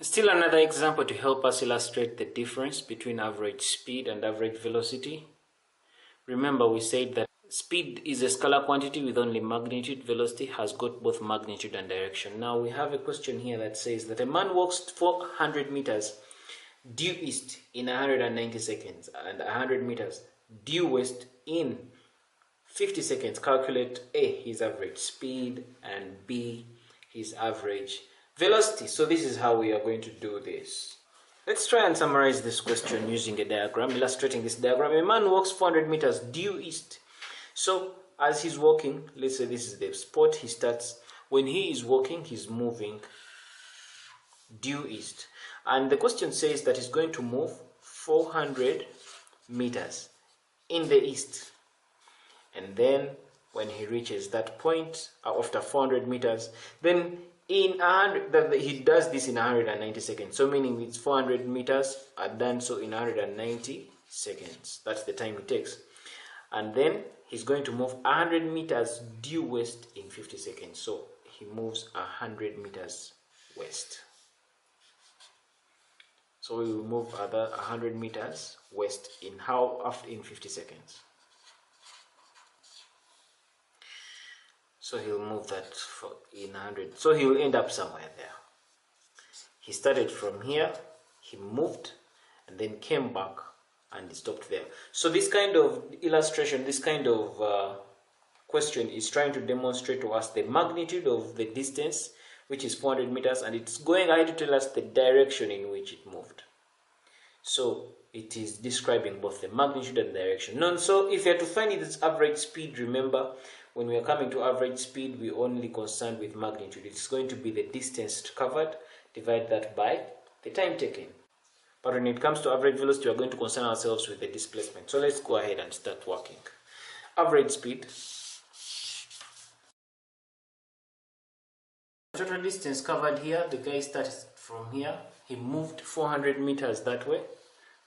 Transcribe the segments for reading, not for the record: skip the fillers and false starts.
Still another example to help us illustrate the difference between average speed and average velocity. Remember, we said that speed is a scalar quantity with only magnitude. Velocity has got both magnitude and direction. Now we have a question here that says that a man walks 400 meters due east in 190 seconds and 100 meters due west in 50 seconds. Calculate A, his average speed, and B, his average velocity. So this is how we are going to do this. Let's try and summarize this question using a diagram, illustrating this diagram. A man walks 400 meters due east. So as he's walking, let's say this is the spot he starts. When he is walking, he's moving due east. And the question says that he's going to move 400 meters in the east. And then when he reaches that point, after 400 meters, then in 100, he does this in 190 seconds. So meaning it's 400 meters are done so in 190 seconds. That's the time it takes. And then he's going to move 100 meters due west in 50 seconds. So he moves 100 meters west. So we will move other 100 meters west in in 50 seconds. So he'll move that in 100. So he will end up somewhere there. He started from here, he moved, and then came back and he stopped there. So this kind of illustration, this kind of question is trying to demonstrate to us the magnitude of the distance, which is 400 meters, and it's going ahead to tell us the direction in which it moved. So it is describing both the magnitude and direction. So if you are to find its average speed, remember, when we are coming to average speed, we only concerned with magnitude. It's going to be the distance covered, divide that by the time taken. But when it comes to average velocity, we are going to concern ourselves with the displacement. So let's go ahead and start working. Average speed. Total distance covered here, the guy started from here. He moved 400 meters that way,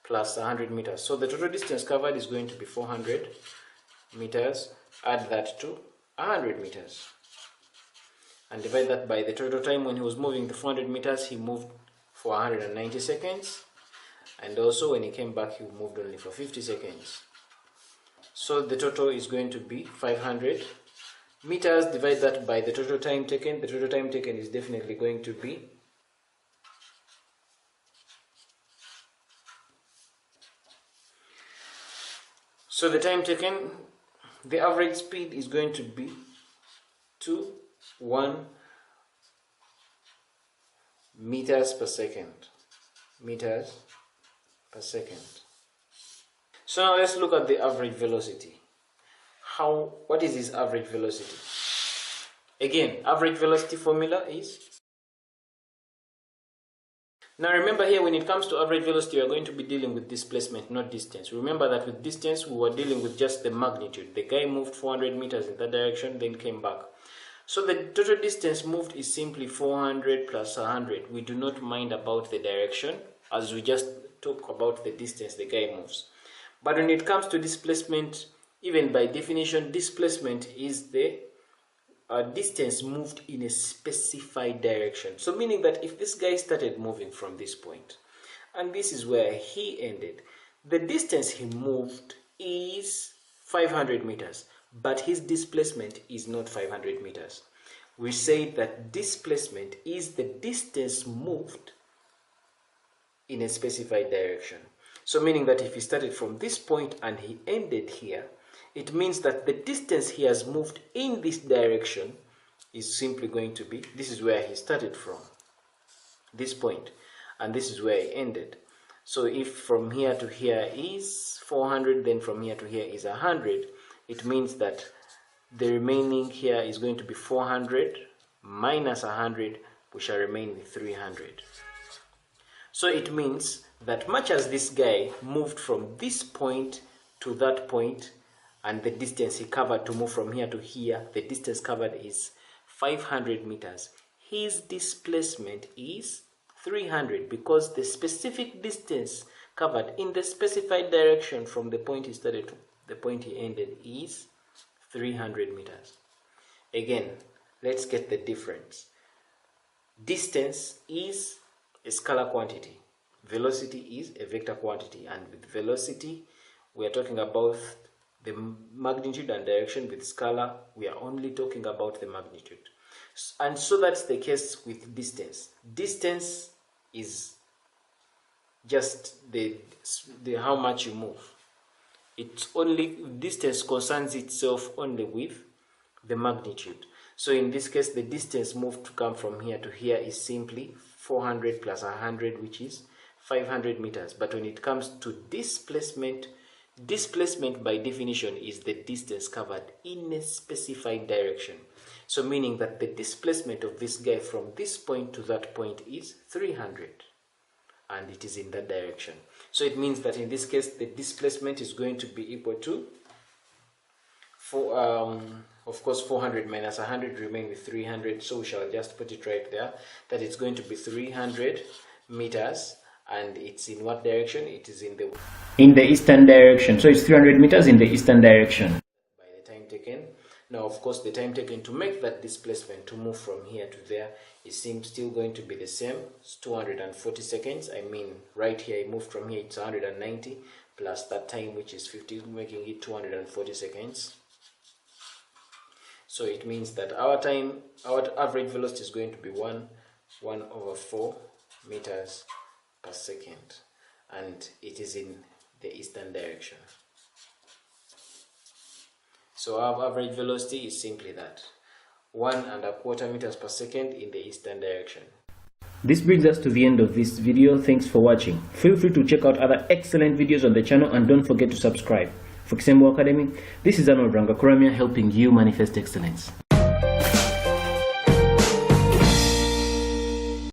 plus 100 meters. So the total distance covered is going to be 400 meters. Add that to 100 meters and divide that by the total time. When he was moving the 400 meters, he moved for 190 seconds, and also when he came back, he moved only for 50 seconds. So the total is going to be 500 meters. Divide that by the total time taken. The total time taken is definitely going to be the time taken. The average speed is going to be 1 meters per second. Meters per second. So now let's look at the average velocity. What is this average velocity? Again, average velocity formula is. Now remember here, when it comes to average velocity, we are going to be dealing with displacement, not distance. Remember that with distance, we were dealing with just the magnitude. The guy moved 400 meters in that direction, then came back. So the total distance moved is simply 400 plus 100. We do not mind about the direction, as we just talk about the distance the guy moves. But when it comes to displacement, even by definition, displacement is the distance moved in a specified direction. So meaning that if this guy started moving from this point, and this is where he ended, the distance he moved is 500 meters, but his displacement is not 500 meters. We say that displacement is the distance moved in a specified direction. So meaning that if he started from this point and he ended here, it means that the distance he has moved in this direction is simply going to be, this is where he started from, this point, and this is where he ended. So if from here to here is 400, then from here to here is 100, it means that the remaining here is going to be 400 minus 100, we shall remain with 300. So it means that much as this guy moved from this point to that point, and the distance he covered to move from here to here, the distance covered is 500 meters. His displacement is 300, because the specific distance covered in the specified direction from the point he started to the point he ended is 300 meters. Again, let's get the difference. Distance is a scalar quantity. Velocity is a vector quantity, and with velocity we are talking about the magnitude and direction. With scalar we are only talking about the magnitude. And so that's the case with distance. Distance is just the how much you move. It's only, distance concerns itself only with the magnitude. So in this case, the distance moved to come from here to here is simply 400 plus 100, which is 500 meters. But when it comes to displacement, displacement by definition is the distance covered in a specified direction. So meaning that the displacement of this guy from this point to that point is 300, and it is in that direction. So it means that in this case the displacement is going to be equal to of course 400 minus 100 remain with 300, so we shall just put it right there, that it's going to be 300 meters, and it's in what direction? It is in the eastern direction. So it's 300 meters in the eastern direction by the time taken. Now of course the time taken to make that displacement to move from here to there is still going to be the same. It's 240 seconds. I mean, right here I moved from here, it's 190 plus that time, which is 50, making it 240 seconds. So it means that our average velocity is going to be 1/4 meters per second, and it is in the eastern direction. So our average velocity is simply that, 1¼ meters per second in the eastern direction. This brings us to the end of this video. Thanks for watching. Feel free to check out other excellent videos on the channel, and don't forget to subscribe. For Kisembo Academy, this is Arnold Rangakuramia, helping you manifest excellence.